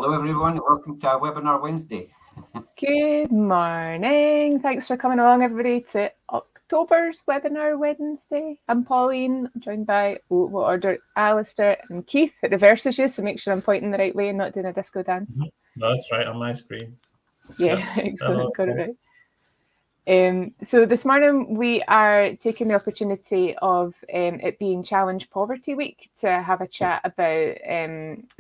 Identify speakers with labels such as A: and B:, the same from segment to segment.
A: Hello everyone, welcome to our webinar Wednesday.
B: Good morning. Thanks for coming along everybody to October's webinar Wednesday. I'm Pauline, I'm joined by what order? Alistair and Keith. It reverses you, so make sure I'm pointing the right way and not doing a disco dance.
C: No, that's right on my screen.
B: Yeah, excellent, got it right. So this morning we are taking the opportunity of it being Challenge Poverty Week to have a chat about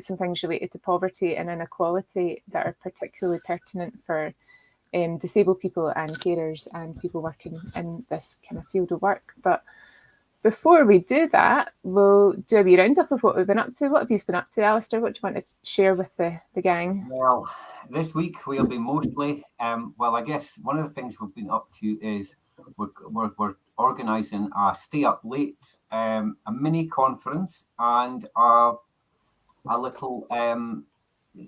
B: some things related to poverty and inequality that are particularly pertinent for disabled people and carers and people working in this kind of field of work. But before we do that, we'll do a wee roundup of what we've been up to. What have you been up to, Alistair? What do you want to share with the gang?
A: Well, this week we'll be mostly, I guess one of the things we've been up to is we're organising a stay up late, a mini conference and a little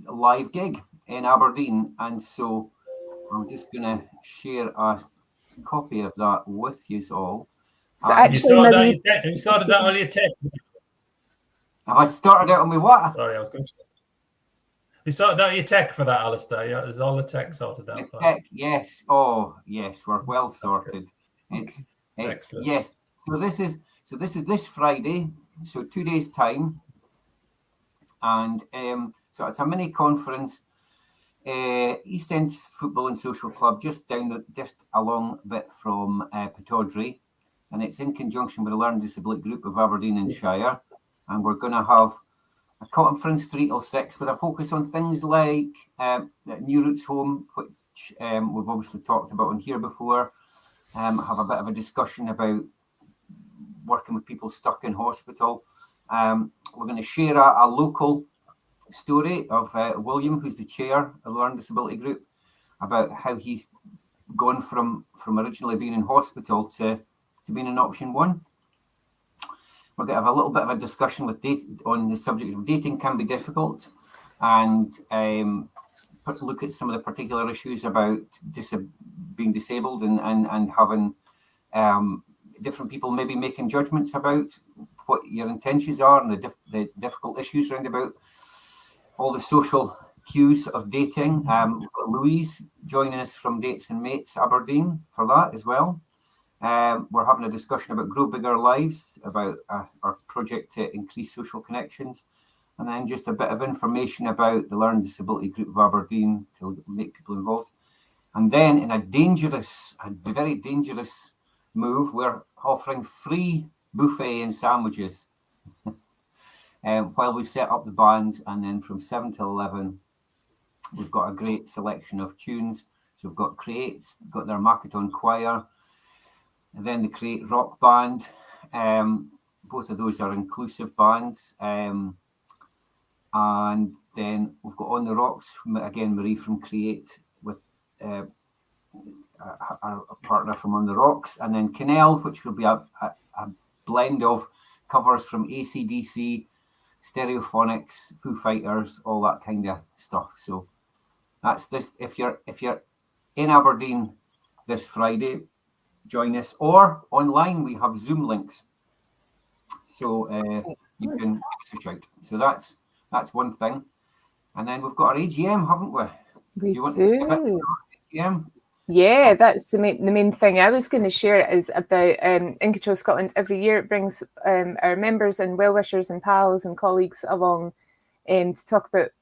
A: live gig in Aberdeen. And so I'm just going to share a copy of that with you all.
B: So actually,
C: you started that on your tech.
A: Have I started out on my what?
C: Sorry, I was going to say. You sorted out your tech for that, Alistair. Yeah, is all the tech sorted out?
A: The tech, yes. Oh, yes, we're well sorted. It's
C: excellent.
A: Yes. So this is this Friday. So 2 days time, and so it's a mini conference. East End Football and Social Club, just along a bit from Pittodrie. And it's in conjunction with the Learning Disability Group of Aberdeen and Shire. And we're going to have a conference 3 till 6 with a focus on things like New Roots Home, which we've obviously talked about on here before. Have a bit of a discussion about working with people stuck in hospital. We're going to share a local story of William, who's the chair of the Learning Disability Group, about how he's gone from originally being in hospital to being in option 1. We're going to have a little bit of a discussion on the subject of dating can be difficult, and look at some of the particular issues about being disabled and having different people maybe making judgments about what your intentions are and the difficult issues around about all the social cues of dating. We've got Louise joining us from Dates and Mates Aberdeen for that as well. We're having a discussion about Grow Bigger Lives, about our project to increase social connections, and then just a bit of information about the Learning Disability Group of Aberdeen to make people involved. And then in a very dangerous move, we're offering free buffet and sandwiches while we set up the bands, and then from 7 till 11, we've got a great selection of tunes. So we've got Creates, got their Makaton Choir, and then the Create Rock Band. Both of those are inclusive bands. And then we've got On the Rocks, again, Marie from Create, with a partner from On the Rocks. And then Canal, which will be a blend of covers from AC/DC, Stereophonics, Foo Fighters, all that kind of stuff. So that's this. If you're in Aberdeen this Friday, join us, or online we have Zoom links, so you can give us a shout. So that's one thing. And then we've got our AGM, haven't we?
B: Do
A: you want to talk about AGM?
B: Yeah, that's the main thing I was going to share is about In Control Scotland. Every year it brings our members and well-wishers and pals and colleagues along to talk about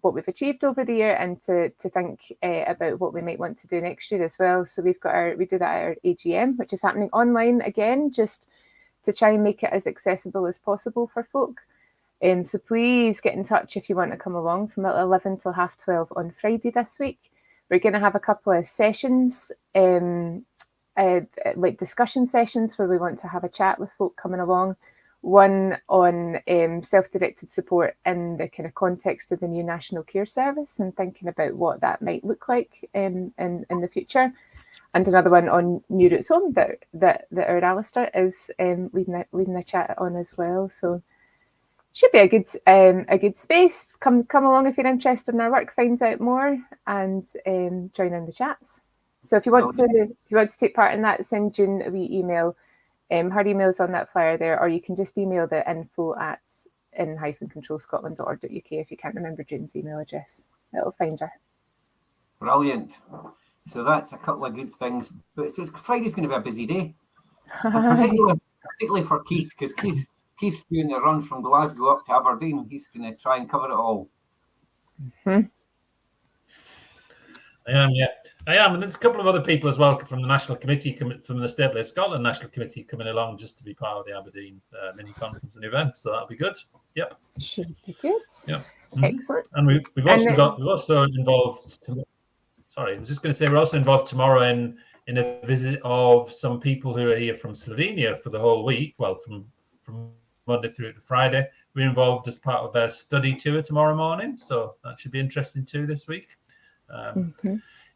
B: what we've achieved over the year and to think about what we might want to do next year as well. So we do that at our AGM, which is happening online again, just to try and make it as accessible as possible for folk. So please get in touch if you want to come along from 11 till 12:30 on Friday this week. We're going to have a couple of sessions, like discussion sessions where we want to have a chat with folk coming along. One on self-directed support in the kind of context of the new National Care Service and thinking about what that might look like in the future. And another one on New Roots Home that our Alistair is leading a chat on as well. So should be a good space. Come along if you're interested in our work, find out more, and join in the chats. So if you want to take part in that, send June a wee email. Her email's on that flyer there, or you can just email the info at in-controlscotland.org.uk if you can't remember June's email address. It'll find her.
A: Brilliant. So that's a couple of good things. But so Friday's going to be a busy day, and particularly for Keith, because Keith's doing the run from Glasgow up to Aberdeen. He's going to try and cover it all.
B: Mm-hmm.
C: I am, and there's a couple of other people as well from the National Committee, from the State Place Scotland National Committee, coming along just to be part of the Aberdeen mini conference and event. So that'll be good. Yep,
B: should be good.
C: Yep,
B: Excellent.
C: And we're also involved. Sorry, I was just going to say we're also involved tomorrow in a visit of some people who are here from Slovenia for the whole week. Well, from Monday through to Friday, we're involved as part of their study tour tomorrow morning. So that should be interesting too this week.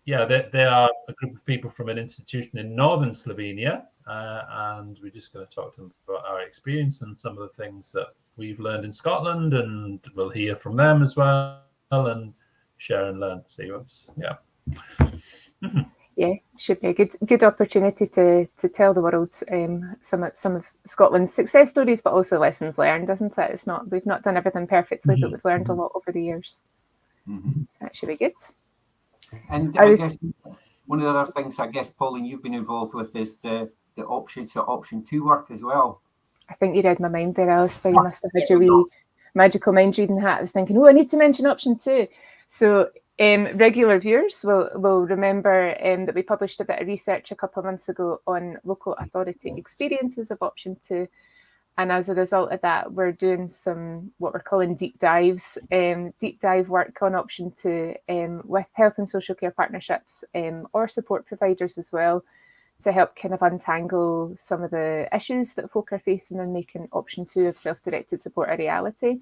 C: Yeah, they are a group of people from an institution in northern Slovenia, and we're just going to talk to them about our experience and some of the things that we've learned in Scotland, and we'll hear from them as well and share and learn. See what's
B: Yeah, should be a good opportunity to tell the world some of Scotland's success stories, but also lessons learned, isn't it? We've not done everything perfectly, but we've learned a lot over the years. So that should be good.
A: And I guess one of the other things, Pauline, you've been involved with is the option 2 work as well.
B: I think you read my mind there, Alistair. You must have had your wee magical mind reading hat. I was thinking, I need to mention option 2. So regular viewers will remember that we published a bit of research a couple of months ago on local authority experiences of option 2. And as a result of that, we're doing some what we're calling deep dive work on option 2 with health and social care partnerships or support providers as well, to help kind of untangle some of the issues that folk are facing and making option 2 of self-directed support a reality.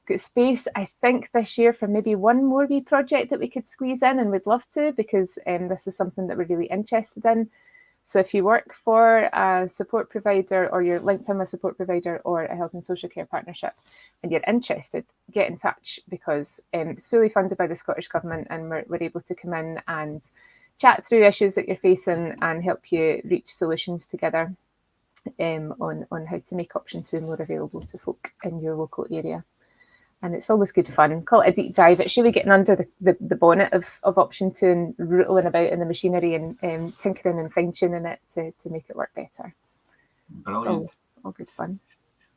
B: Got space, I think, this year for maybe one more wee project that we could squeeze in, and we'd love to, because this is something that we're really interested in. So if you work for a support provider, or you're linked in with a support provider or a health and social care partnership, and you're interested, get in touch, because it's fully funded by the Scottish Government, and we're able to come in and chat through issues that you're facing and help you reach solutions together on how to make option 2 more available to folk in your local area. And it's always good fun. Call it a deep dive. It's really getting under the bonnet of option 2 and rootling about in the machinery and tinkering and fine-tuning it to make it work better.
A: Brilliant.
B: It's all good fun.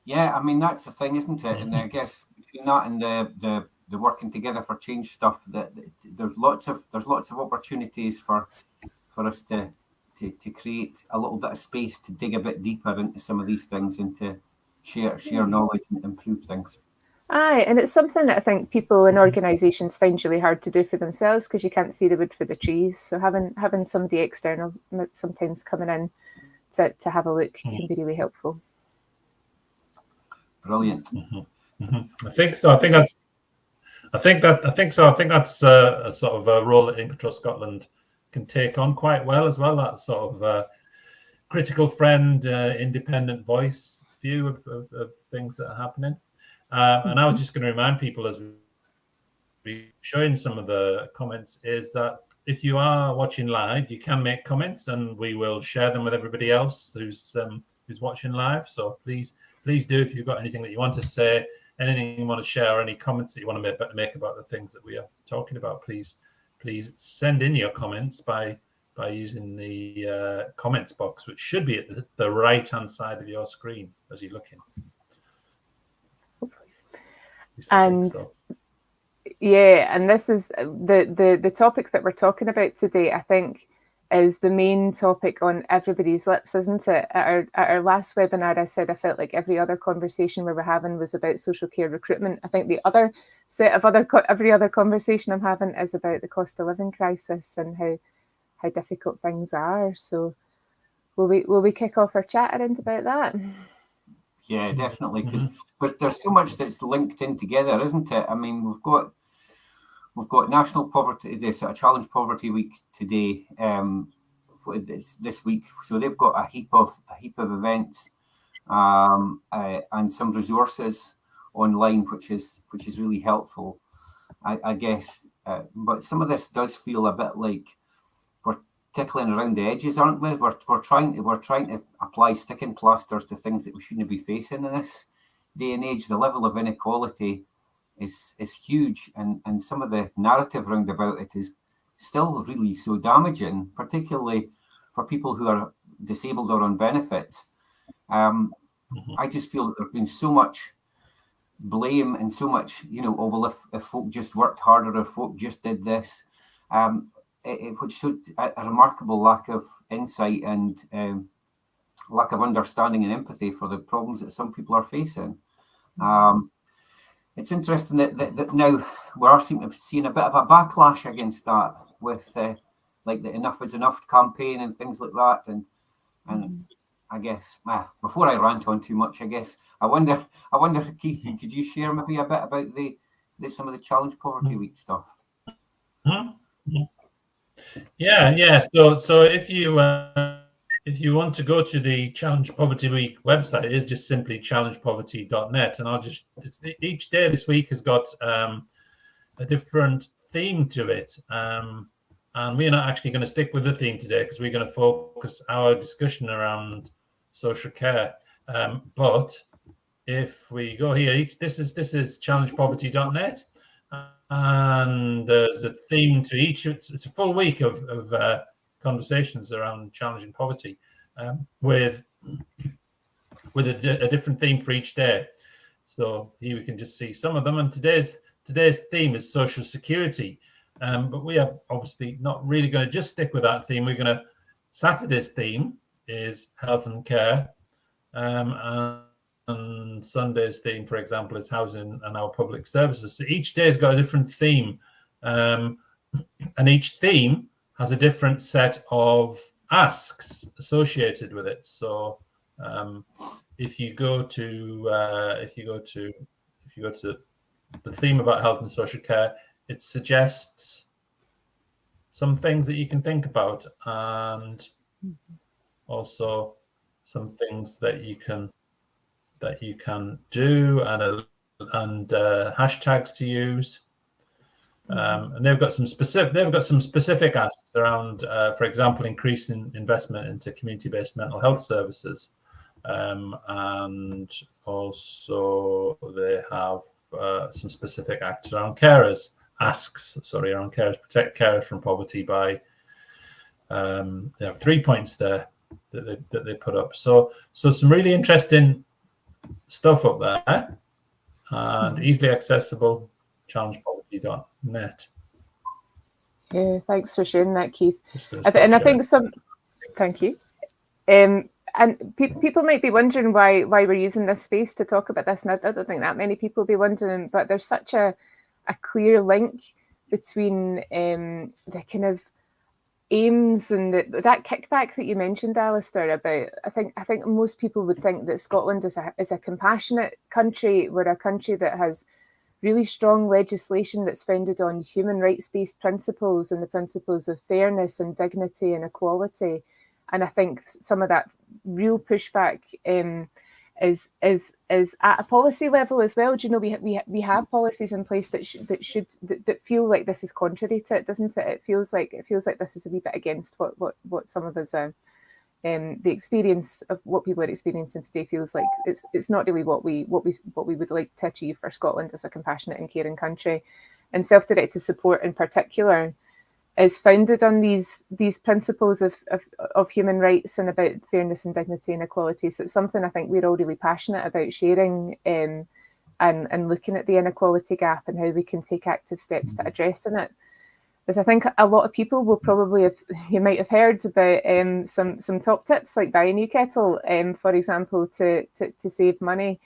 A: Yeah, I mean, that's the thing, isn't it? And I guess between that and the working together for change stuff, that there's lots of opportunities for us to create a little bit of space to dig a bit deeper into some of these things and to share knowledge and improve things.
B: Aye, and it's something that I think people and organisations find really hard to do for themselves, because you can't see the wood for the trees. So having somebody external sometimes coming in to have a look can be really helpful.
A: Brilliant.
C: I think so. I think that's a sort of a role that In Control Scotland can take on quite well as well. That sort of critical friend, independent voice view of things that are happening. And I was just going to remind people, as we showing some of the comments, is that if you are watching live, you can make comments, and we will share them with everybody else who's watching live. So please do, if you've got anything that you want to say, anything you want to share, or any comments that you want to make about the things that we are talking about, please send in your comments by using the comments box, which should be at the right-hand side of your screen as you're looking.
B: And yeah, and this is the topic that we're talking about today, I think, is the main topic on everybody's lips, isn't it? At our last webinar, I said I felt like every other conversation we were having was about social care recruitment. I think the other set of every other conversation I'm having is about the cost of living crisis and how difficult things are. So will we kick off our chat around about that?
A: Yeah, definitely, because there's so much that's linked in together, isn't it? I mean, we've got National Poverty, this Challenge Poverty Week today, this week. So they've got a heap of events and some resources online, which is really helpful, I guess. But some of this does feel a bit like we're tickling around the edges, aren't we? We're trying to apply sticking plasters to things that we shouldn't be facing in day and age, the level of inequality is huge, and some of the narrative round about it is still really so damaging, particularly for people who are disabled or on benefits. I just feel that there's been so much blame and so much, oh, well, if folk just worked harder, if folk just did this, which showed a remarkable lack of insight and lack of understanding and empathy for the problems that some people are facing. It's interesting that now we are seeing a bit of a backlash against that with like the Enough is Enough campaign and things like that. And I guess before I rant on too much, I guess I wonder, Keith, could you share maybe a bit about some of the Challenge Poverty Week stuff?
C: Yeah. So if you want to go to the Challenge Poverty Week website, it is just simply challengepoverty.net, and each day this week has got a different theme to it, and we're not actually going to stick with the theme today because we're going to focus our discussion around social care. But if we go here, this is challengepoverty.net, and there's a theme to each. It's a full week of conversations around challenging poverty, with a different theme for each day. So here we can just see some of them. And today's theme is social security, but we are obviously not really going to just stick with that theme. Saturday's theme is health and care, and Sunday's theme, for example, is housing and our public services. So each day's got a different theme, and each theme has a different set of asks associated with it. So if you go to the theme about health and social care, it suggests some things that you can think about, and also some things that you can do, and hashtags to use. And they've got some specific asks around, for example, increasing investment into community-based mental health services, and also they have some specific acts around carers. Around carers, protect carers from poverty by. They have 3 points there that they put up. So some really interesting stuff up there, and easily accessible. challengepoverty.net.
B: Yeah, thanks for sharing that, Keith.
C: I
B: think thank you. And people might be wondering why we're using this space to talk about this, and I don't think that many people will be wondering, but there's such a clear link between the kind of aims and that kickback that you mentioned, Alistair, about I think most people would think that Scotland is a compassionate country. We're a country that has really strong legislation that's founded on human rights-based principles and the principles of fairness and dignity and equality. And I think some of that real pushback is at a policy level as well. Do you know, we have policies in place that feel like this is contrary to it, doesn't it? It feels like this is a wee bit against what some of us the experience of what people are experiencing today feels like it's not really what we would like to achieve for Scotland as a compassionate and caring country. And self-directed support in particular is founded on these principles of human rights and about fairness and dignity and equality. So it's something I think we're all really passionate about sharing, and looking at the inequality gap and how we can take active steps to addressing it. As I think a lot of people will probably you might have heard about some top tips like buy a new kettle, for example, to save money.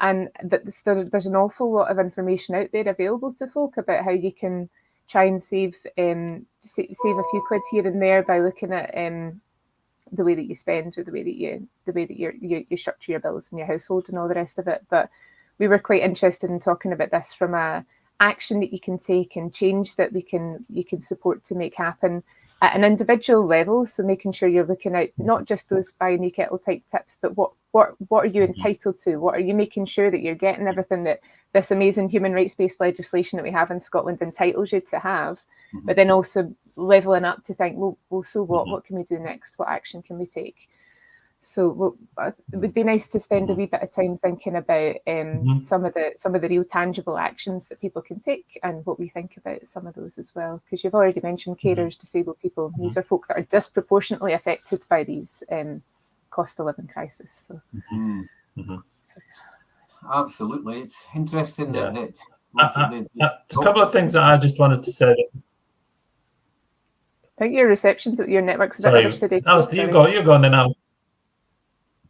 B: And there's an awful lot of information out there available to folk about how you can try and save a few quid here and there by looking at the way that you spend, or the way that you structure your bills in your household and all the rest of it. But we were quite interested in talking about this from a action that you can take and change that you can support to make happen at an individual level. So making sure you're looking at not just those buy a new kettle type tips, but what are you entitled to? What are you making sure that you're getting everything that this amazing human rights-based legislation that we have in Scotland entitles you to have, but then also leveling up to think, well, so what can we do next? What action can we take? So it would be nice to spend a wee bit of time thinking about some of the real tangible actions that people can take, and what we think about some of those as well. Because you've already mentioned carers, disabled people. These are folk that are disproportionately affected by these cost of living crisis. So.
A: Absolutely, it's interesting that
C: a couple of things that I just wanted to say.
B: I think your reception's at your network's a bit rubbish today.
C: Alistair, you're going there now.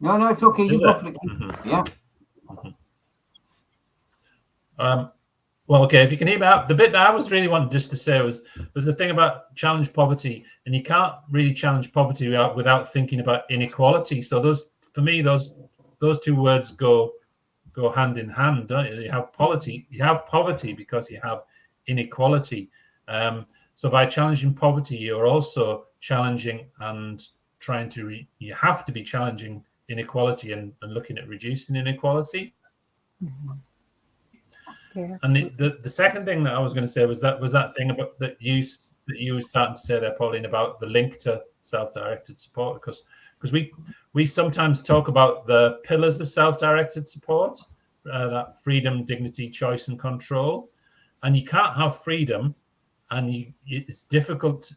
A: No, it's okay. You go for it. Yeah.
C: Well, okay, if you can hear me out, the bit that I was really wanting just to say was the thing about challenge poverty, and you can't really challenge poverty without thinking about inequality. So those two words go hand in hand, don't you? You have poverty because you have inequality. So by challenging poverty, you're also challenging and trying to you have to be challenging inequality and looking at reducing inequality.
B: Yeah,
C: and the second thing that I was going to say was that thing about that you were starting to say there, Pauline, about the link to self-directed support, because we sometimes talk about the pillars of self-directed support, that freedom, dignity, choice, and control, and you can't have freedom, and it's difficult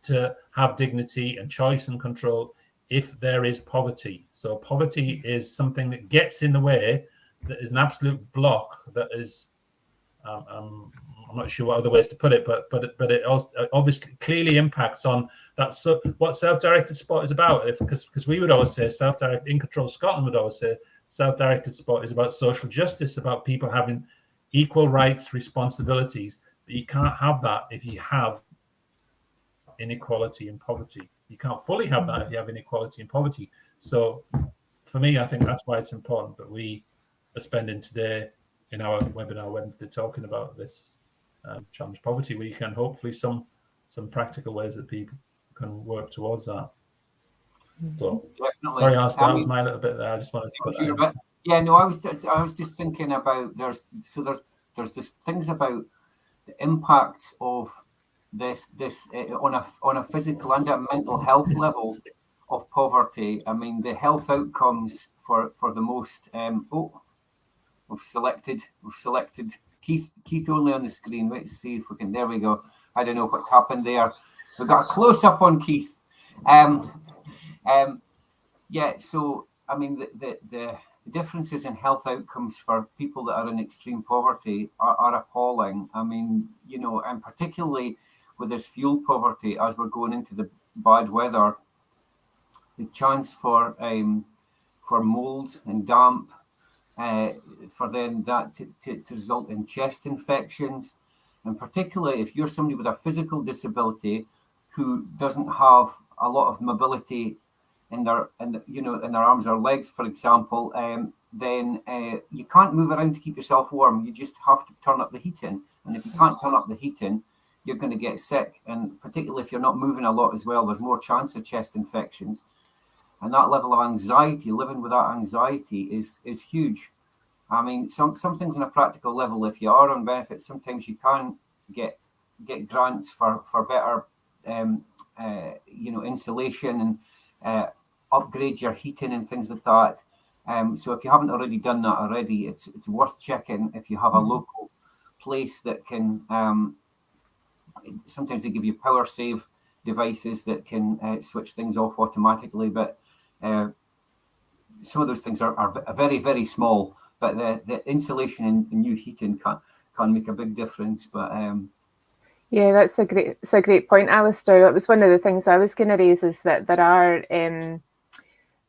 C: to have dignity and choice and control if there is poverty. So poverty is something that gets in the way, that is an absolute block, that is I'm not sure what other ways to put it, but it also obviously clearly impacts on that. So what self-directed support is about, because we would always say self-directed, In Control Scotland would always say self-directed support is about social justice, about people having equal rights, responsibilities. But you can't have that if you have inequality and poverty. You can't fully have that if you have inequality and poverty. So for me, I think that's why it's important that we are spending today in our webinar Wednesday talking about this challenge poverty weekend. Hopefully some practical ways that people can work towards that. So
A: definitely.
C: Sorry, Alistair, that was my little bit there. I just wanted to put that in.
A: Yeah, no, I was just thinking about there's this things about the impacts of this on a physical and a mental health level of poverty. I mean, the health outcomes for the most we've selected Keith only on the screen. Let's see if we can. There we go. I don't know what's happened there. We've got a close up on Keith. Yeah. So I mean, the differences in health outcomes for people that are in extreme poverty are appalling. I mean, and particularly with this fuel poverty, as we're going into the bad weather, the chance for mold and damp. For then that to result in chest infections, and particularly if you're somebody with a physical disability who doesn't have a lot of mobility in their arms or legs, for example, then you can't move around to keep yourself warm. You just have to turn up the heating, and if you can't turn up the heating, you're going to get sick. And particularly if you're not moving a lot as well, there's more chance of chest infections. And that level of anxiety, living with that anxiety is huge. I mean, some things on a practical level, if you are on benefits, sometimes you can get grants for better, insulation and upgrade your heating and things like that. So if you haven't already done that already, it's worth checking if you have a local place that can. Sometimes they give you power save devices that can switch things off automatically, but some of those things are very, very small, but the insulation and new heating can make a big difference. But
B: yeah, that's a great point, Alistair. That was one of the things I was going to raise, is that there are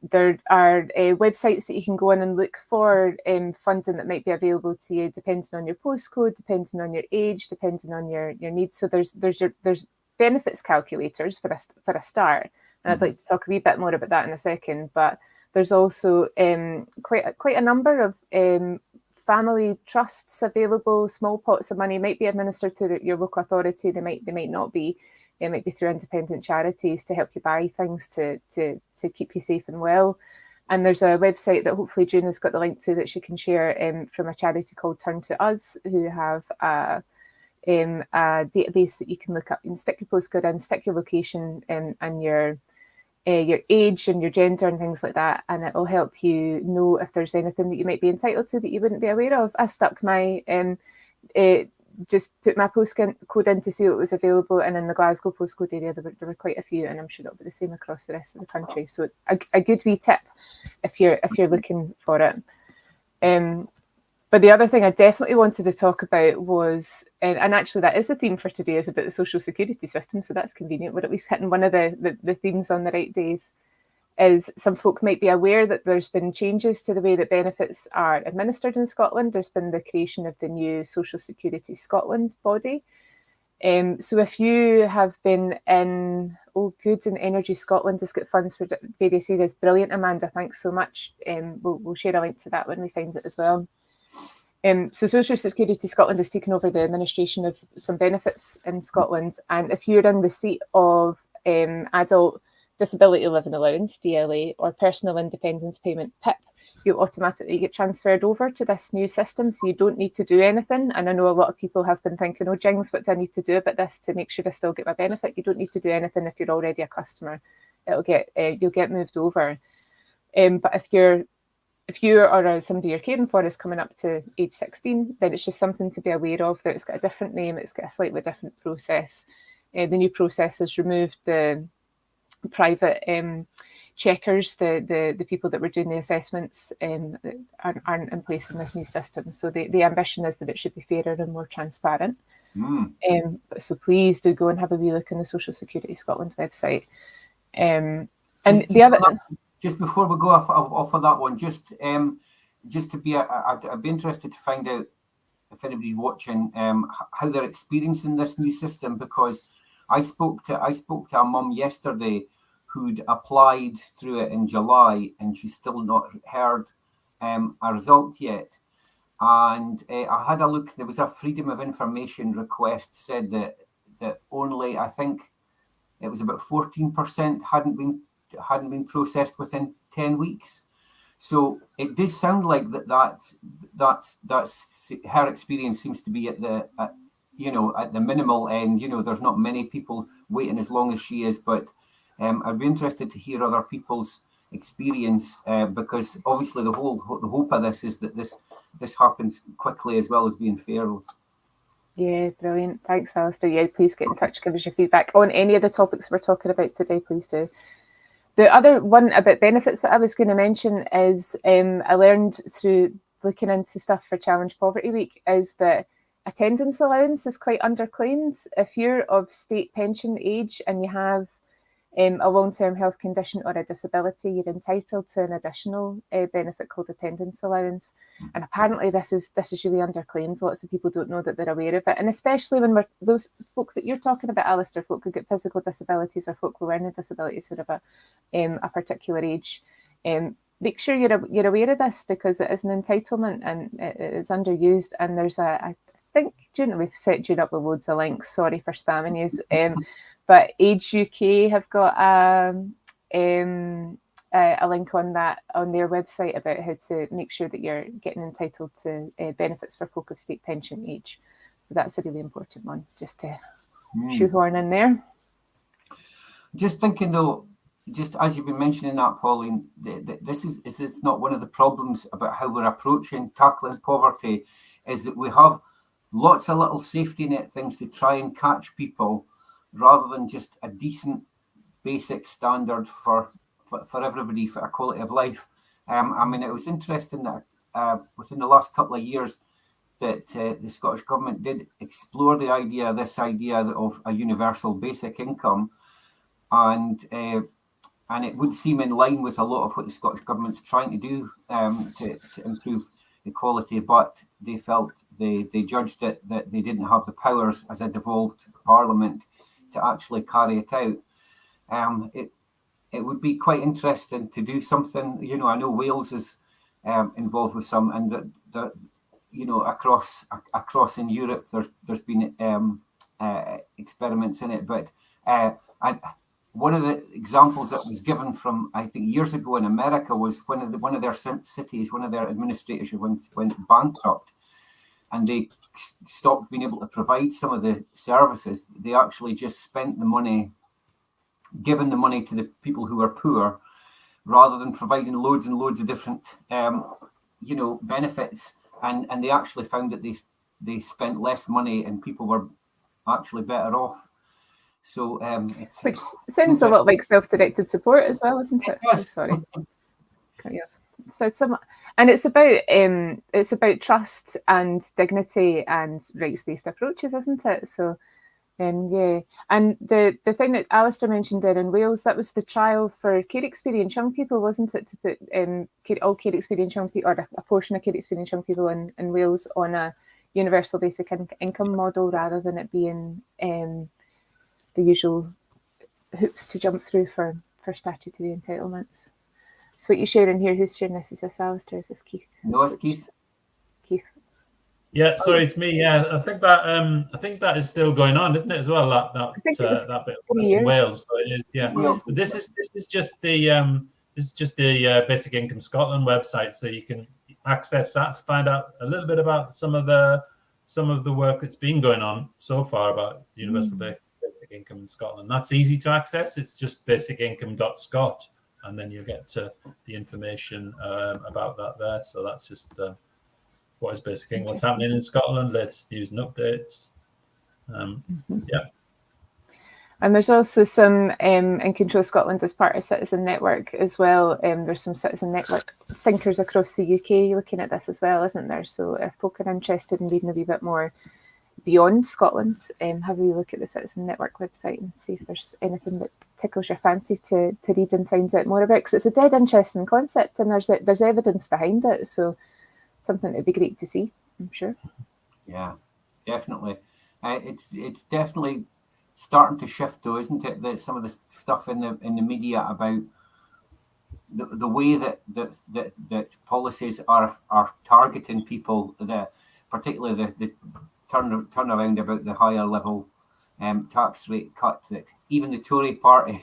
B: websites that you can go on and look for funding that might be available to you, depending on your postcode, depending on your age, depending on your needs. So there's benefits calculators for a start. And I'd like to talk a wee bit more about that in a second. But there's also quite a number of family trusts available. Small pots of money might be administered through your local authority. They might not be. It might be through independent charities to help you buy things to keep you safe and well. And there's a website that hopefully June has got the link to that she can share from a charity called Turn to Us, who have a database that you can look up. You can stick your postcode in, stick your location and your your age and your gender and things like that, and it will help you know if there's anything that you might be entitled to that you wouldn't be aware of. I stuck my just put my postcode in to see what was available, and in the Glasgow postcode area there were quite a few, and I'm sure it'll be the same across the rest of the country. So a good wee tip if you're looking for it. But the other thing I definitely wanted to talk about was, and actually that is the theme for today, is about the social security system. So that's convenient. We're at least hitting one of the themes on the right days. Is some folk might be aware that there's been changes to the way that benefits are administered in Scotland. There's been the creation of the new Social Security Scotland body. So if you have been in, Good and Energy Scotland has got funds for various areas. Brilliant, Amanda, thanks so much. We'll share a link to that when we find it as well. So Social Security Scotland has taken over the administration of some benefits in Scotland, and if you're in receipt of adult disability living allowance, DLA, or personal independence payment, PIP, you automatically get transferred over to this new system, so you don't need to do anything. And I know a lot of people have been thinking, oh jings, what do I need to do about this to make sure I still get my benefit? You don't need to do anything if you're already a customer. You'll get moved over. But if you or somebody you're caring for is coming up to age 16, then it's just something to be aware of, that it's got a different name, it's got a slightly different process. The new process has removed the private checkers, the people that were doing the assessments aren't in place in this new system. So the ambition is that it should be fairer and more transparent. So please do go and have a wee look on the Social Security Scotland website.
A: Just before we go off of that one, just to be, I'd be interested to find out if anybody's watching how they're experiencing this new system, because I spoke to a mum yesterday who'd applied through it in July, and she's still not heard a result yet. And I had a look. There was a Freedom of Information request, said that only, I think it was about 14% hadn't been processed within 10 weeks. So it does sound like that's her experience seems to be at the minimal end. There's not many people waiting as long as she is, but I'd be interested to hear other people's experience, because obviously the hope of this is that this happens quickly as well as being fair.
B: Yeah, brilliant. Thanks, Alistair. Yeah, please get in touch, give us your feedback on any of the topics we're talking about today, please do. The other one about benefits that I was going to mention is I learned through looking into stuff for Challenge Poverty Week is that attendance allowance is quite underclaimed. If you're of state pension age and you have a long-term health condition or a disability, you're entitled to an additional benefit called attendance allowance. And apparently this is really underclaimed. Lots of people don't know that they're aware of it. And especially when those folk that you're talking about, Alistair, folk who get physical disabilities or folk with learning disabilities who have a particular age, make sure you're aware of this, because it is an entitlement and it is underused. And there's I think, we've set June up with loads of links. Sorry for spamming you. But Age UK have got a link on their website about how to make sure that you're getting entitled to benefits for folk of state pension age. So that's a really important one, just to shoehorn in there.
A: Just thinking though, just as you've been mentioning that, Pauline, this is not one of the problems about how we're approaching tackling poverty, is that we have lots of little safety net things to try and catch people, rather than just a decent basic standard for everybody for a quality of life. I mean, it was interesting that within the last couple of years that the Scottish Government did explore this idea of a universal basic income, and it would seem in line with a lot of what the Scottish Government's trying to do to improve equality, but they felt they judged that they didn't have the powers as a devolved parliament to actually carry it out. It would be quite interesting to do something. I know Wales is involved with some, and that across in Europe there's been experiments in it. But one of the examples that was given from, I think, years ago in America was one of their cities, one of their administrators went bankrupt, and they stopped being able to provide some of the services. They actually just spent the money given the money to the people who are poor, rather than providing loads and loads of different, benefits. And they actually found that they spent less money and people were actually better off. So
B: which sounds a lot like self-directed support as well, isn't it?
A: Yes.
B: Sorry. So it's about trust and dignity and rights-based approaches, isn't it? So yeah. And the thing that Alistair mentioned there in Wales, that was the trial for care experience young people, wasn't it? To put all care experience young people, or a portion of care experience young people in Wales on a universal basic income model, rather than it being the usual hoops to jump through for statutory entitlements. So what you sharing here, who's sharing this? Is this Alistair? Is this Keith?
A: No, it's Keith.
B: Keith.
C: Yeah, sorry, it's me. Yeah, I think that is still going on, isn't it? As well, that bit in Wales. So it is, yeah. But this is just the Basic Income Scotland website, so you can access that, find out a little bit about some of the work that's been going on so far about universal basic income in Scotland. That's easy to access. It's just basicincome.scot, and then you get to the information about that there. So that's just what is basic income, what's happening in Scotland, latest news and updates. Yeah.
B: And there's also some in Control Scotland as part of Citizen Network as well. There's some Citizen Network thinkers across the UK looking at this as well, isn't there? So if folk are interested in reading a wee bit more beyond Scotland, have a wee look at the Citizen Network website and see if there's anything that tickles your fancy to read and find out more about. Because it's a dead interesting concept, and there's evidence behind it. So something that would be great to see, I'm sure.
A: Yeah, definitely. It's definitely starting to shift, though, isn't it? That some of the stuff in the media about the way that policies are targeting people, particularly the turnaround about the higher level tax rate cut, that even the Tory party,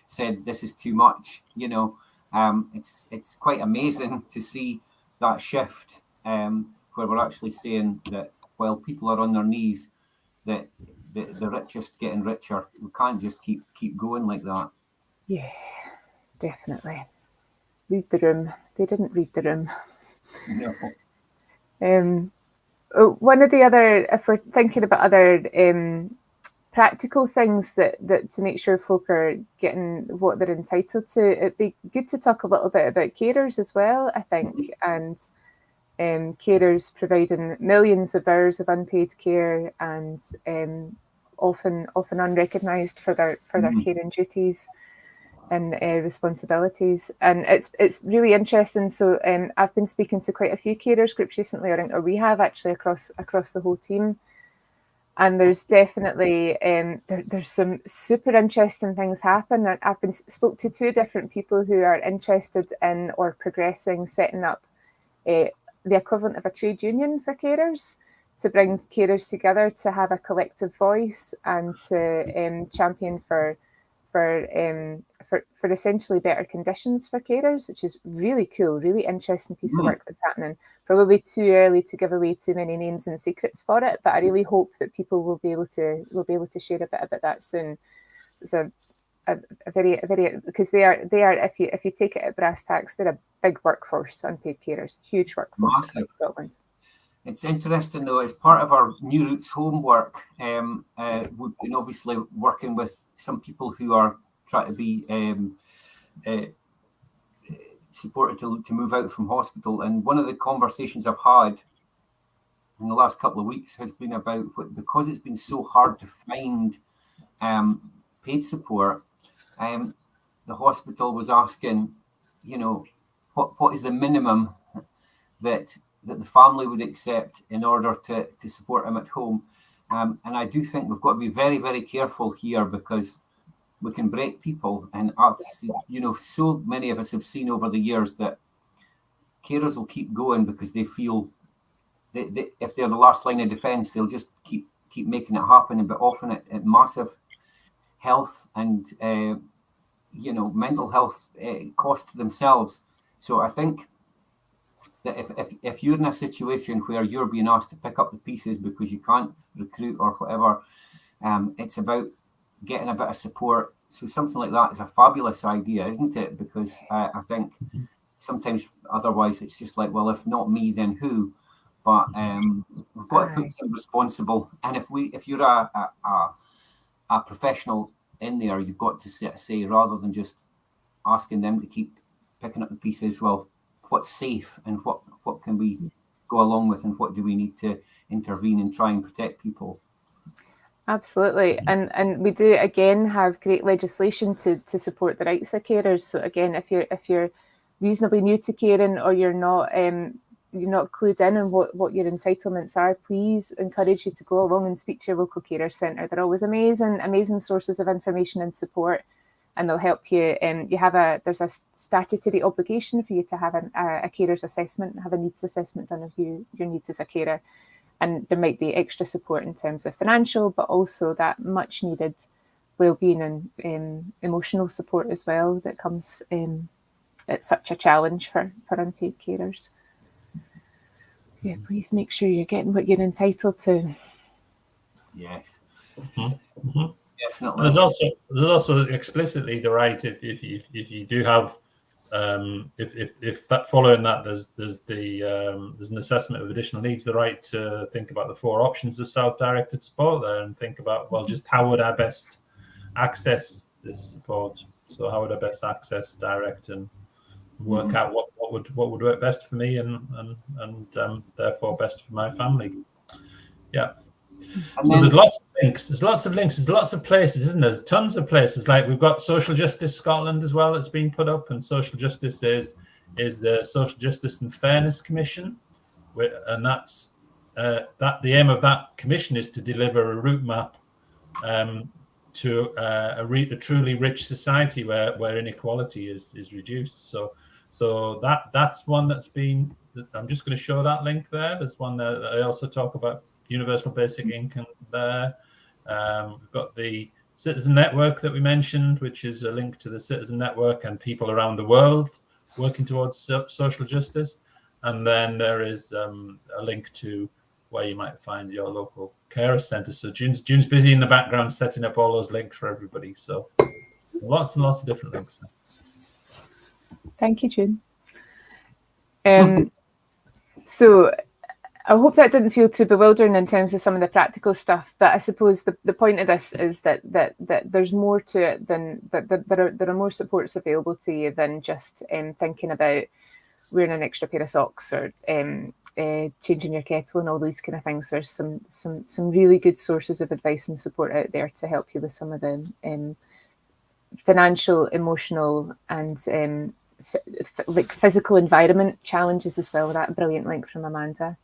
A: said this is too much. It's quite amazing to see that shift, where we're actually saying that while people are on their knees, that the richest getting richer. We can't just keep going like that.
B: Yeah, definitely. Read the room. They didn't read the room.
A: No.
B: One of the other, if we're thinking about other practical things that to make sure folk are getting what they're entitled to, it'd be good to talk a little bit about carers as well, I think, and carers providing millions of hours of unpaid care and often unrecognised for their caring duties and responsibilities. And it's really interesting. So I've been speaking to quite a few carers groups recently, or we have actually across the whole team. And there's definitely there's some super interesting things happen. I've spoke to 2 different people who are interested in or progressing setting up the equivalent of a trade union for carers, to bring carers together to have a collective voice and to champion for essentially better conditions for carers, which is really cool, really interesting piece of work that's happening. Probably too early to give away too many names and secrets for it, but I really hope that people will be able to share a bit about that soon. So a very because they are if you take it at brass tacks, they're a big workforce, unpaid carers, huge workforce in Scotland.
A: It's interesting though, as part of our New Roots homework, we've been obviously working with some people who are trying to be supported to move out from hospital. And one of the conversations I've had in the last couple of weeks has been about, because it's been so hard to find paid support, the hospital was asking, what is the minimum that the family would accept in order to support him at home. And I do think we've got to be very, very careful here, because we can break people. And I've seen, so many of us have seen over the years that carers will keep going because they feel that if they're the last line of defence, they'll just keep making it happen. But often at massive health and mental health cost to themselves. So I think that if you're in a situation where you're being asked to pick up the pieces because you can't recruit or whatever, it's about getting a bit of support. So something like that is a fabulous idea, isn't it? Because I think sometimes otherwise it's just like, well, if not me, then who? But we've got to put some responsible. And if you're a professional in there, you've got to say, rather than just asking them to keep picking up the pieces, well, what's safe and what can we go along with, and what do we need to intervene and try and protect people?
B: Absolutely, and we do again have great legislation to support the rights of carers. So again, if you're reasonably new to caring, or you're not clued in on what your entitlements are, please encourage you to go along and speak to your local carer centre. They're always amazing sources of information and support, and they'll help you. There's a statutory obligation for you to have a carer's assessment, have a needs assessment done of your needs as a carer. And there might be extra support in terms of financial, but also that much needed well-being and emotional support as well that comes at such a challenge for unpaid carers. Yeah, please make sure you're getting what you're entitled to.
A: Yes.
C: Mm-hmm. Mm-hmm.
A: Definitely.
C: There's also explicitly the right, if you do have if that following that there's an assessment of additional needs, the right to think about the 4 options of self-directed support there, and think about, well, just how would I best access this support? So how would I best access direct and work out what would work best for me and therefore best for my family. Yeah. And so there's lots of links. There's lots of places, isn't there? There's tons of places. Like we've got Social Justice Scotland as well that's been put up, and Social Justice is the Social Justice and Fairness Commission, and that's the aim of that commission is to deliver a route map to a truly rich society where inequality is reduced. So that's one that's been. I'm just going to show that link there. There's one there that I also talk about. Universal basic income there. We've got the Citizen Network that we mentioned, which is a link to the Citizen Network and people around the world working towards social justice. And then there is a link to where you might find your local carer centre. So June's busy in the background setting up all those links for everybody. So lots and lots of different links.
B: Thank you, June. So I hope that didn't feel too bewildering in terms of some of the practical stuff, but I suppose the point of this is that there's more to it than that. There are more supports available to you than just thinking about wearing an extra pair of socks or changing your kettle and all these kind of things. There's some really good sources of advice and support out there to help you with some of the financial, emotional, and like physical environment challenges as well. That brilliant link from Amanda.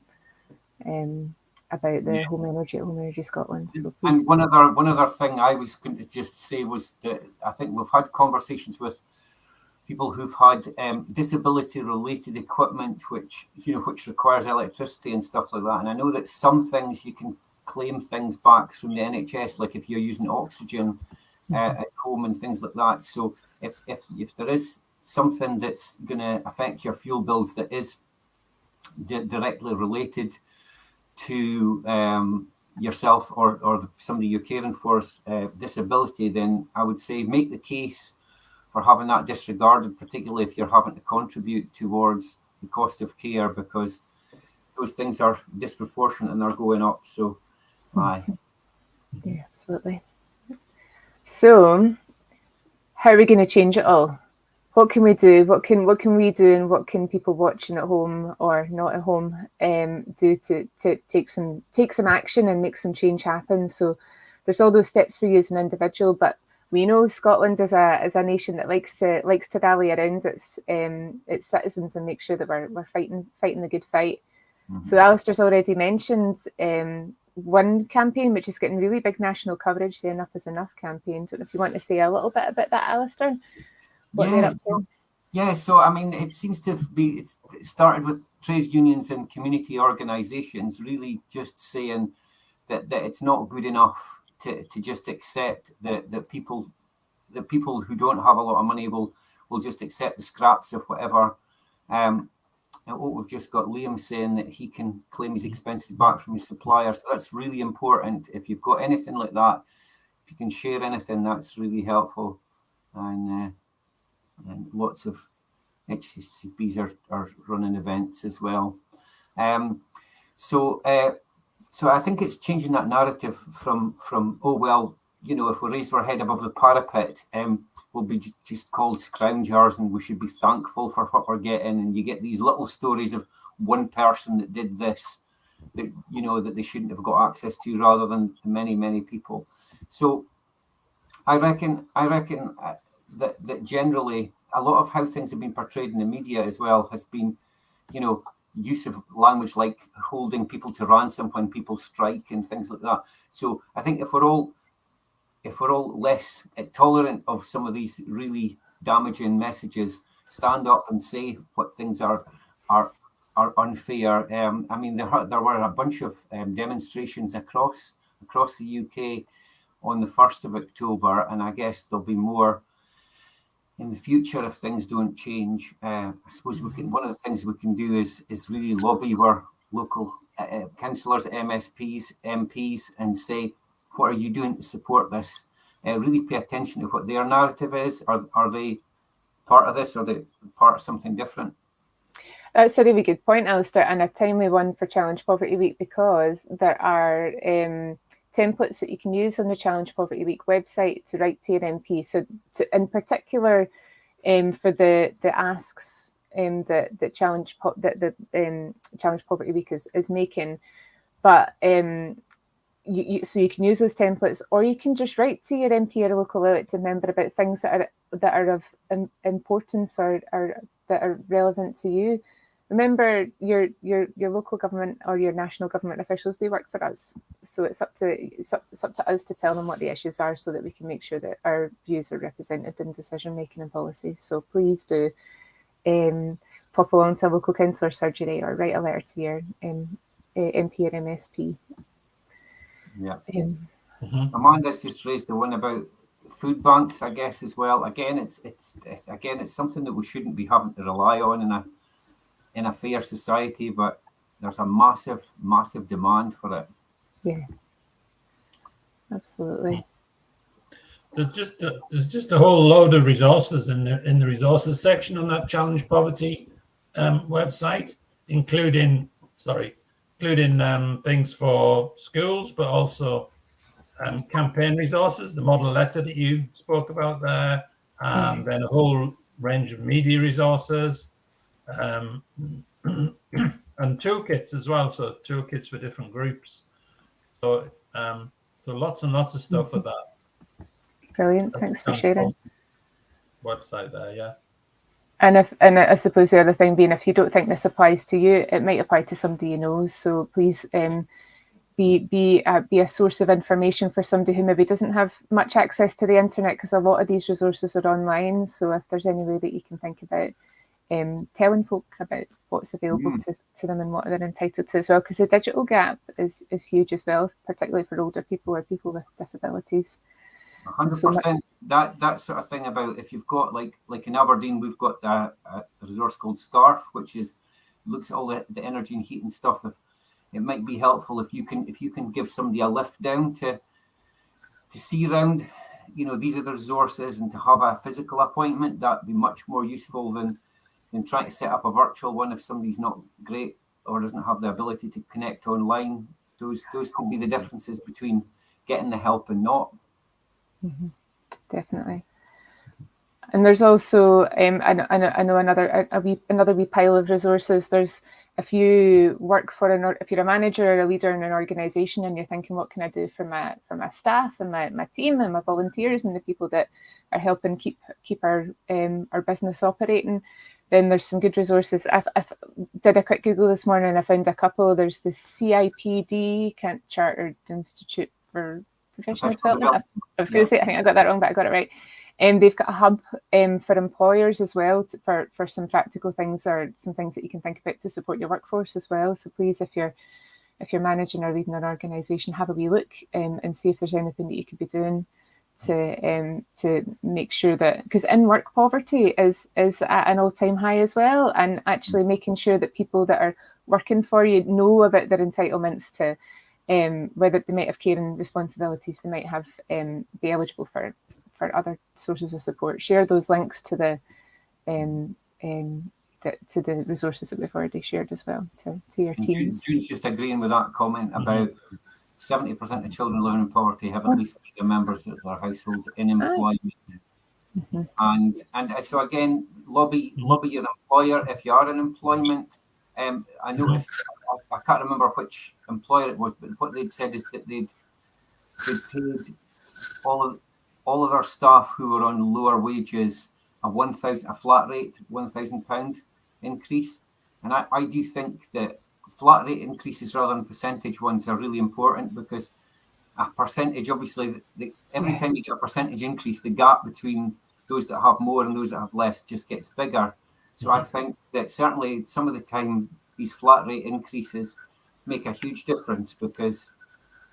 B: About the Home Energy Scotland. So
A: and one other thing I was going to just say was that I think we've had conversations with people who've had disability-related equipment, which requires electricity and stuff like that. And I know that some things you can claim things back from the NHS, like if you're using oxygen at home and things like that. So if there is something that's going to affect your fuel bills that is directly related to yourself or somebody you're caring for's disability, then I would say make the case for having that disregarded, particularly if you're having to contribute towards the cost of care, because those things are disproportionate and they're going up. So, aye.
B: Yeah, absolutely. So, how are we going to change it all? What can we do? What can we do, and what can people watching at home or not at home do to take some action and make some change happen? So there's all those steps for you as an individual, but we know Scotland is a nation that likes to rally around its citizens and make sure that we're fighting the good fight. Mm-hmm. So Alistair's already mentioned one campaign which is getting really big national coverage, the Enough is Enough campaign. Don't know if you want to say a little bit about that, Alistair.
A: So I mean, it seems to be it started with trade unions and community organisations really just saying that it's not good enough to just accept that people who don't have a lot of money will just accept the scraps of whatever. And we've just got Liam saying that he can claim his expenses back from his supplier. So that's really important. If you've got anything like that, you can share anything, that's really helpful. And lots of HCCPs are running events as well. So I think it's changing that narrative from oh well, you know, if we raise our head above the parapet, we'll be just called scroungers, and we should be thankful for what we're getting. And you get these little stories of one person that did this, that, you know, that they shouldn't have got access to, rather than many people. So I reckon that generally a lot of how things have been portrayed in the media as well has been, you know, use of language like holding people to ransom when people strike and things like that. So I think if we're all less tolerant of some of these really damaging messages, stand up and say what things are unfair. I mean, there were a bunch of demonstrations across the UK on the 1st of October, and I guess there'll be more in the future if things don't change. I suppose one of the things we can do is really lobby our local councillors, MSPs, MPs, and say, what are you doing to support this? Really pay attention to what their narrative is. Are they part of this, or are they part of something different?
B: That's a really good point, Alistair, and a timely one for Challenge Poverty Week, because there are templates that you can use on the Challenge Poverty Week website to write to your MP. So in particular, for the asks that Challenge Poverty Week is making, but so you can use those templates, or you can just write to your MP or a local elected member about things that are of importance or that are relevant to you. Remember, your local government or your national government officials, they work for us. So it's up to us to tell them what the issues are, so that we can make sure that our views are represented in decision making and policies. So please do pop along to a local councillor surgery or write a letter to your MP or MSP.
A: Yeah. Amanda's just raised the one about food banks, I guess, as well. Again, it's something that we shouldn't be having to rely on in a fair society, but there's a massive demand for it.
B: Yeah, absolutely.
C: There's just a whole load of resources in the resources section on that Challenge Poverty website, including things for schools, but also campaign resources, the model letter that you spoke about there, then a whole range of media resources, and toolkits as well. So toolkits for different groups. So lots and lots of stuff for that.
B: Brilliant. Thanks for sharing.
C: Website there, yeah.
B: And I suppose the other thing being, if you don't think this applies to you, it might apply to somebody you know. So please be a source of information for somebody who maybe doesn't have much access to the internet, because a lot of these resources are online. So if there's any way that you can think about telling folk about what's available to them and what they're entitled to as well, because the digital gap is huge as well, particularly for older people or people with disabilities.
A: 100%. That sort of thing about, if you've got like in Aberdeen, we've got a resource called Scarf, which looks at all the energy and heat and stuff. If it might be helpful if you can give somebody a lift down to see around, you know, these are the resources, and to have a physical appointment, that'd be much more useful than trying to set up a virtual one if somebody's not great or doesn't have the ability to connect online. Those could be the differences between getting the help and not.
B: Mm-hmm. Definitely. And there's also I know another wee pile of resources. There's, if you work for if you're a manager or a leader in an organisation and you're thinking, what can I do for my staff and my team and my volunteers and the people that are helping keep our business operating, then there's some good resources. I did a quick Google this morning and I found a couple. There's the CIPD, Kent Chartered Institute for Professional Development. I was going to say, I think I got that wrong, but I got it right. They've got a hub for employers as well for some practical things, or some things that you can think about to support your workforce as well. So please, if you're managing or leading an organisation, have a wee look and see if there's anything that you could be doing to make sure that, because in-work poverty is at an all-time high as well, and actually making sure that people that are working for you know about their entitlements to whether they might have care and responsibilities, they might have be eligible for other sources of support. Share those links to the to the resources that we've already shared as well to your teams.
A: June's just agreeing with that comment about 70% of children living in poverty have at least three members of their household in employment. And so again, lobby your employer if you are in employment. I noticed, I can't remember which employer it was, but what they'd said is that they'd paid all of their staff who were on lower wages a flat rate £1,000 increase. And I do think that flat rate increases rather than percentage ones are really important, because a percentage, obviously, every time you get a percentage increase, the gap between those that have more and those that have less just gets bigger. So I think that certainly some of the time these flat rate increases make a huge difference, because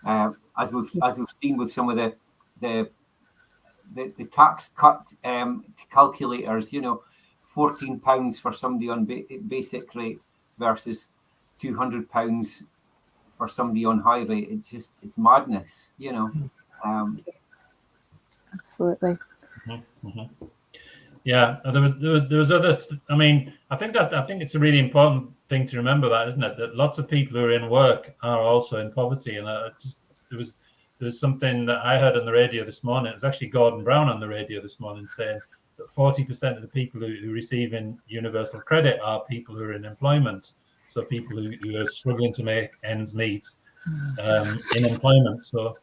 A: as we've seen with some of the tax cut calculators, £14 for somebody on basic rate versus £200 for somebody on high rate. It's madness,
B: Absolutely.
C: Yeah, there was other. I mean, I think it's a really important thing to remember, that, isn't it? That lots of people who are in work are also in poverty, and there was something that I heard on the radio this morning. It was actually Gordon Brown on the radio this morning saying that 40% of the people who receive in universal credit are people who are in employment. So people who are struggling to make ends meet in employment. So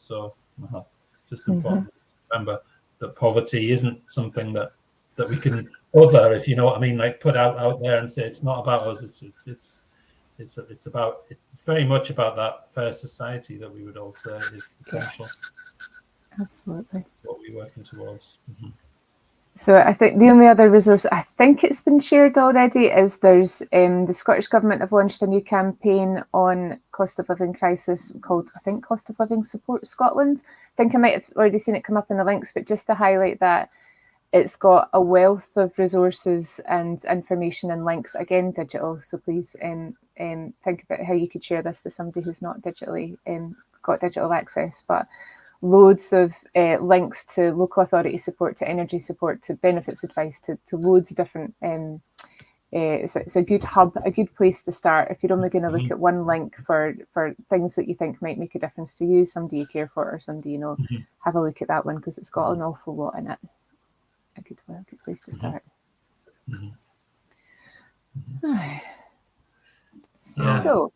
C: just important to remember that poverty isn't something that we can other, if you know what I mean, like put out there and say it's not about us. It's very much about that fair society that we would all say is potential.
B: Absolutely.
C: What we're working towards.
B: So I think the only other resource, I think it's been shared already, is there's the Scottish Government have launched a new campaign on cost of living crisis called, I think, Cost of Living Support Scotland. I think I might have already seen it come up in the links, but just to highlight that it's got a wealth of resources and information and links, again, digital. So please think about how you could share this to somebody who's not digitally got digital access, but loads of links to local authority support, to energy support, to benefits advice, to loads of different. It's a good hub, a good place to start if you're only going to look at one link for things that you think might make a difference to you, somebody you care for, or somebody have a look at that one, because it's got an awful lot in it. A good place to start. So,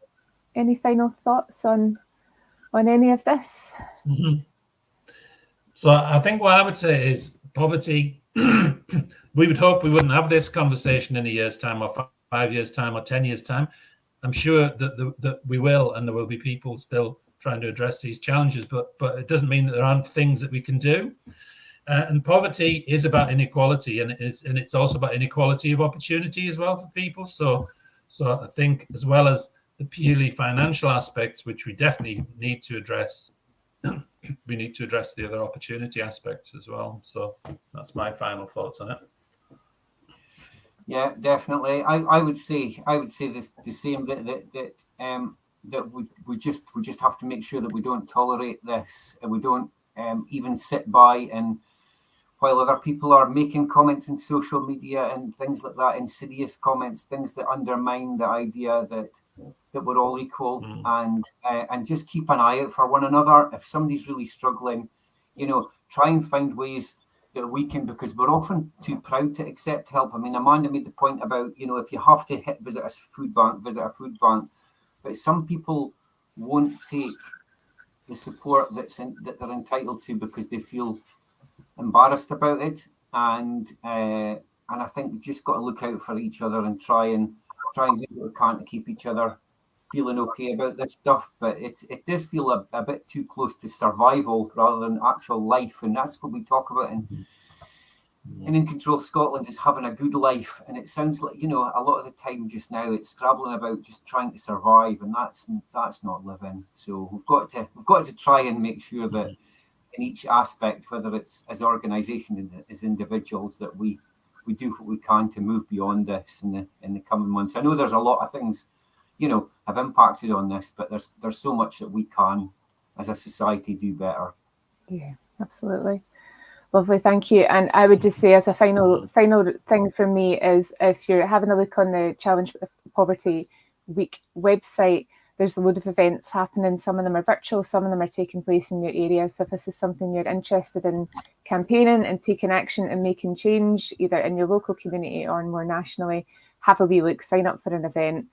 B: any final thoughts on any of this?
C: So I think what I would say is poverty. We would hope we wouldn't have this conversation in a year's time, or 5 years' time, or 10 years' time. I'm sure that we will, and there will be people still trying to address these challenges. But it doesn't mean that there aren't things that we can do. And poverty is about inequality, and it's also about inequality of opportunity as well for people. So I think, as well as the purely financial aspects, which we definitely need to address, we need to address the other opportunity aspects as well. So that's my final thoughts on it.
A: Yeah, definitely. I would say this the same, that we just have to make sure that we don't tolerate this, and we don't even sit by and while other people are making comments in social media and things like that, insidious comments, things that undermine the idea that we're all equal, and just keep an eye out for one another. If somebody's really struggling, try and find ways that we can, because we're often too proud to accept help. I mean, Amanda made the point about, if you have to visit a food bank, but some people won't take the support that they're entitled to because they feel embarrassed about it, and I think we just got to look out for each other and try and do what we can to keep each other feeling okay about this stuff. But it does feel a bit too close to survival rather than actual life, and that's what we talk about in Control Scotland, is having a good life. And it sounds like, a lot of the time just now it's scrabbling about just trying to survive, and that's not living. So we've got to try and make sure that in each aspect, whether it's as organisations, as individuals, that we do what we can to move beyond this in the coming months. I know there's a lot of things have impacted on this, but there's so much that we can, as a society, do better.
B: Yeah, absolutely. Lovely, thank you. And I would just say, as a final thing for me, is if you're having a look on the Challenge Poverty Week website, there's a load of events happening. Some of them are virtual, some of them are taking place in your area. So if this is something you're interested in campaigning and taking action and making change, either in your local community or more nationally, have a wee look, sign up for an event.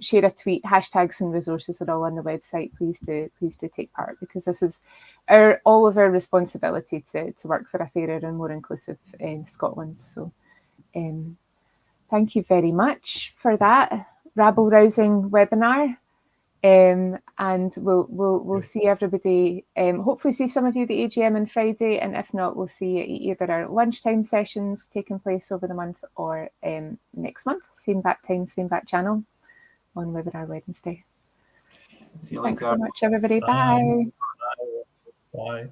B: Share a tweet, hashtags and resources are all on the website. Please do take part, because this is all of our responsibility to work for a fairer and more inclusive Scotland. So thank you very much for that rabble-rousing webinar. And we'll see everybody, hopefully see some of you at the AGM on Friday, and if not, we'll see you at either our lunchtime sessions taking place over the month or next month, same bat time, same bat channel, on Webinar Wednesday.
A: See you
B: Thanks
A: later.
B: so much, everybody. Bye.
C: Bye.